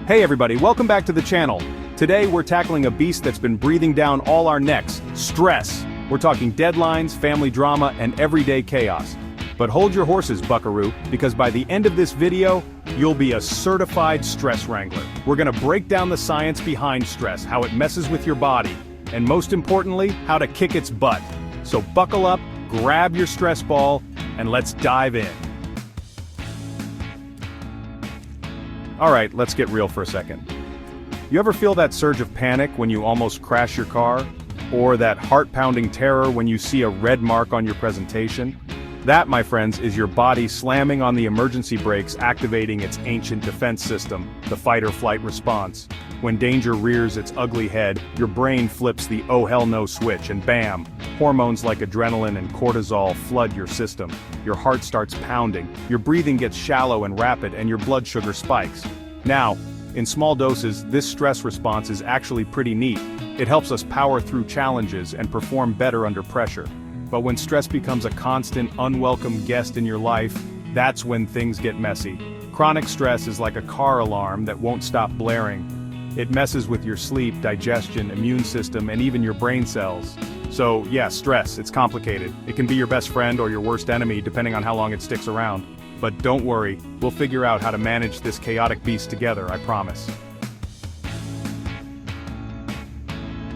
Hey everybody, welcome back to the channel. Today we're tackling a beast that's been breathing down all our necks, stress. We're talking deadlines, family drama, and everyday chaos. But hold your horses, buckaroo, because by the end of this video, you'll be a certified stress wrangler. We're gonna break down the science behind stress, how it messes with your body, and most importantly, how to kick its butt. So buckle up, grab your stress ball, and let's dive in. Alright, let's get real for a second. You ever feel that surge of panic when you almost crash your car? Or that heart-pounding terror when you see a red mark on your presentation? That, my friends, is your body slamming on the emergency brakes, activating its ancient defense system, the fight-or-flight response. When danger rears its ugly head, your brain flips the oh hell no switch and bam! Hormones like adrenaline and cortisol flood your system. Your heart starts pounding, your breathing gets shallow and rapid, and your blood sugar spikes. Now, in small doses, this stress response is actually pretty neat. It helps us power through challenges and perform better under pressure. But when stress becomes a constant, unwelcome guest in your life, that's when things get messy. Chronic stress is like a car alarm that won't stop blaring. It messes with your sleep, digestion, immune system, and even your brain cells. So, yeah, stress, it's complicated. It can be your best friend or your worst enemy, depending on how long it sticks around. But don't worry, we'll figure out how to manage this chaotic beast together, I promise.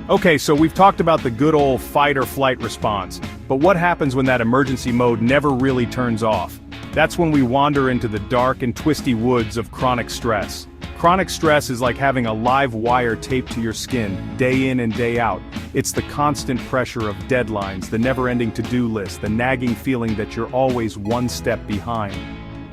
Okay, so we've talked about the good old fight-or-flight response, but what happens when that emergency mode never really turns off? That's when we wander into the dark and twisty woods of chronic stress. Chronic stress is like having a live wire taped to your skin, day in and day out. It's the constant pressure of deadlines, the never-ending to-do list, the nagging feeling that you're always one step behind.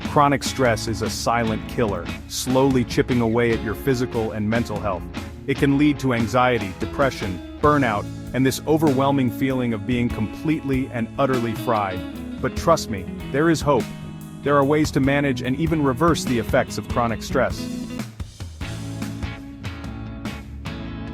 Chronic stress is a silent killer, slowly chipping away at your physical and mental health. It can lead to anxiety, depression, burnout, and this overwhelming feeling of being completely and utterly fried. But trust me, there is hope. There are ways to manage and even reverse the effects of chronic stress.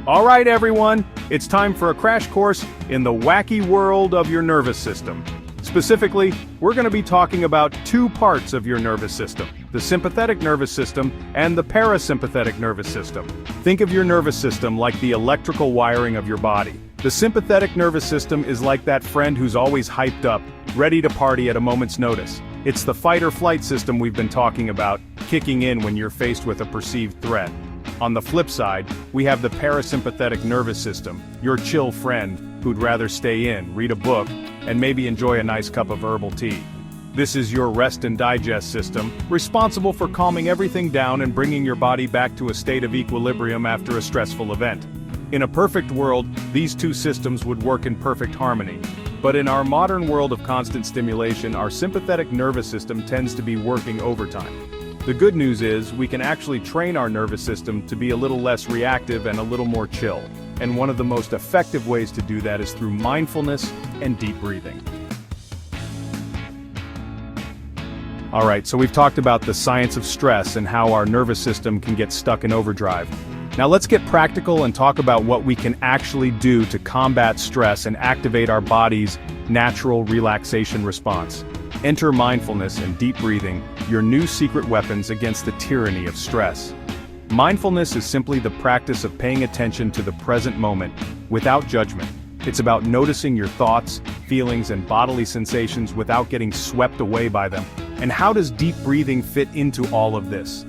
Alright everyone, it's time for a crash course in the wacky world of your nervous system. Specifically, we're going to be talking about two parts of your nervous system, the sympathetic nervous system and the parasympathetic nervous system. Think of your nervous system like the electrical wiring of your body. The sympathetic nervous system is like that friend who's always hyped up, ready to party at a moment's notice. It's the fight-or-flight system we've been talking about, kicking in when you're faced with a perceived threat. On the flip side, we have the parasympathetic nervous system, your chill friend who'd rather stay in, read a book, and maybe enjoy a nice cup of herbal tea. This is your rest and digest system, responsible for calming everything down and bringing your body back to a state of equilibrium after a stressful event. In a perfect world, these two systems would work in perfect harmony. But in our modern world of constant stimulation, our sympathetic nervous system tends to be working overtime. The good news is, we can actually train our nervous system to be a little less reactive and a little more chill. And one of the most effective ways to do that is through mindfulness and deep breathing. Alright, so we've talked about the science of stress and how our nervous system can get stuck in overdrive. Now let's get practical and talk about what we can actually do to combat stress and activate our body's natural relaxation response. Enter mindfulness and deep breathing, your new secret weapons against the tyranny of stress. Mindfulness is simply the practice of paying attention to the present moment, without judgment. It's about noticing your thoughts, feelings, and bodily sensations without getting swept away by them. And how does deep breathing fit into all of this?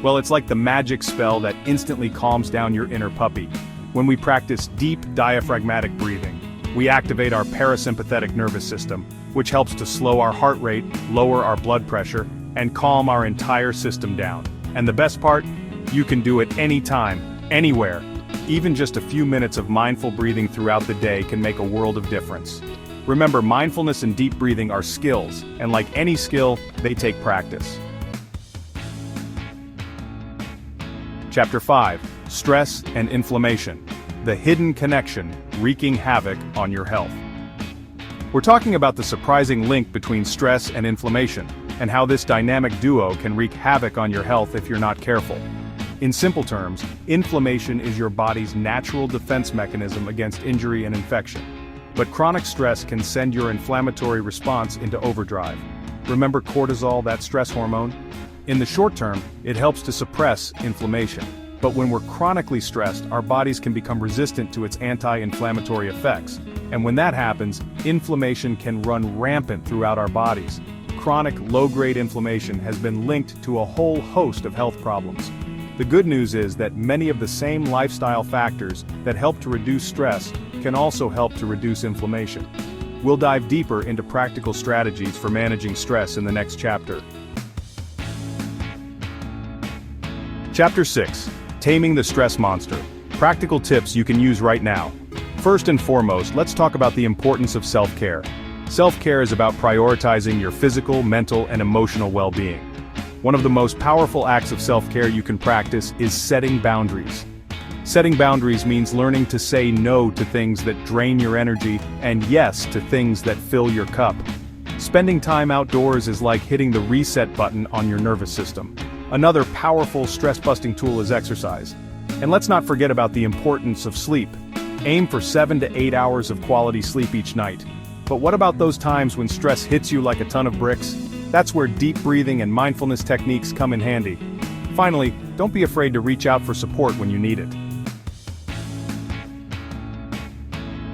Well, it's like the magic spell that instantly calms down your inner puppy. When we practice deep diaphragmatic breathing, we activate our parasympathetic nervous system, which helps to slow our heart rate, lower our blood pressure, and calm our entire system down. And the best part? You can do it anytime, anywhere. Even just a few minutes of mindful breathing throughout the day can make a world of difference. Remember, mindfulness and deep breathing are skills, and like any skill, they take practice. Chapter 5, Stress and Inflammation. The hidden connection wreaking havoc on your health. We're talking about the surprising link between stress and inflammation, and how this dynamic duo can wreak havoc on your health if you're not careful. In simple terms, inflammation is your body's natural defense mechanism against injury and infection. But chronic stress can send your inflammatory response into overdrive. Remember cortisol, that stress hormone? In the short term, it helps to suppress inflammation. But when we're chronically stressed, our bodies can become resistant to its anti-inflammatory effects. And when that happens, inflammation can run rampant throughout our bodies. Chronic low-grade inflammation has been linked to a whole host of health problems. The good news is that many of the same lifestyle factors that help to reduce stress can also help to reduce inflammation. We'll dive deeper into practical strategies for managing stress in the next chapter. Chapter 6. Taming the Stress Monster. Practical tips you can use right now. First and foremost, let's talk about the importance of self-care. Self-care is about prioritizing your physical, mental, and emotional well-being. One of the most powerful acts of self-care you can practice is setting boundaries. Setting boundaries means learning to say no to things that drain your energy and yes to things that fill your cup. Spending time outdoors is like hitting the reset button on your nervous system. Another powerful stress-busting tool is exercise. And let's not forget about the importance of sleep. Aim for 7 to 8 hours of quality sleep each night. But what about those times when stress hits you like a ton of bricks? That's where deep breathing and mindfulness techniques come in handy. Finally, don't be afraid to reach out for support when you need it.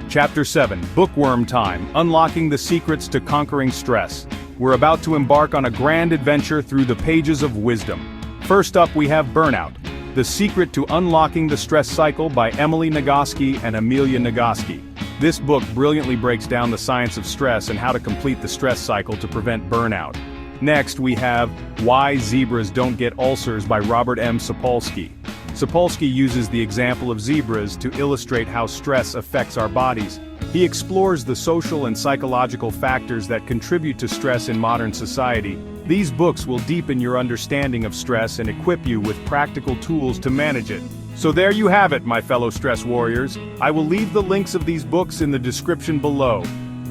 Chapter 7. Bookworm Time. Unlocking the Secrets to Conquering Stress. We're about to embark on a grand adventure through the pages of wisdom. First up, we have Burnout: The Secret to Unlocking the Stress Cycle by Emily Nagoski and Amelia Nagoski. This book brilliantly breaks down the science of stress and how to complete the stress cycle to prevent burnout. Next, we have Why Zebras Don't Get Ulcers by Robert M. Sapolsky. Sapolsky uses the example of zebras to illustrate how stress affects our bodies. He explores the social and psychological factors that contribute to stress in modern society. These books will deepen your understanding of stress and equip you with practical tools to manage it. So there you have it, my fellow stress warriors. I will leave the links of these books in the description below.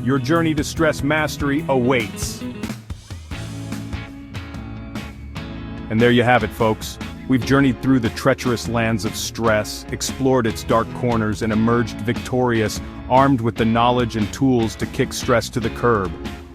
Your journey to stress mastery awaits. And there you have it, folks. We've journeyed through the treacherous lands of stress, explored its dark corners, and emerged victorious, armed with the knowledge and tools to kick stress to the curb.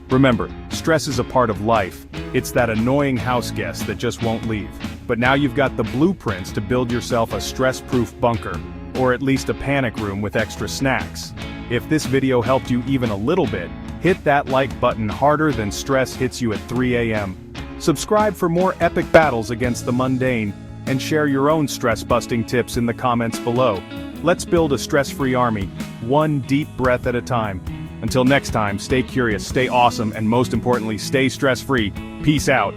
Remember, stress is a part of life. It's that annoying house guest that just won't leave. But now you've got the blueprints to build yourself a stress-proof bunker, or at least a panic room with extra snacks. If this video helped you even a little bit, hit that like button harder than stress hits you at 3 a.m. Subscribe for more epic battles against the mundane, and share your own stress-busting tips in the comments below. Let's build a stress-free army, one deep breath at a time. Until next time, stay curious, stay awesome, and most importantly, stay stress-free. Peace out.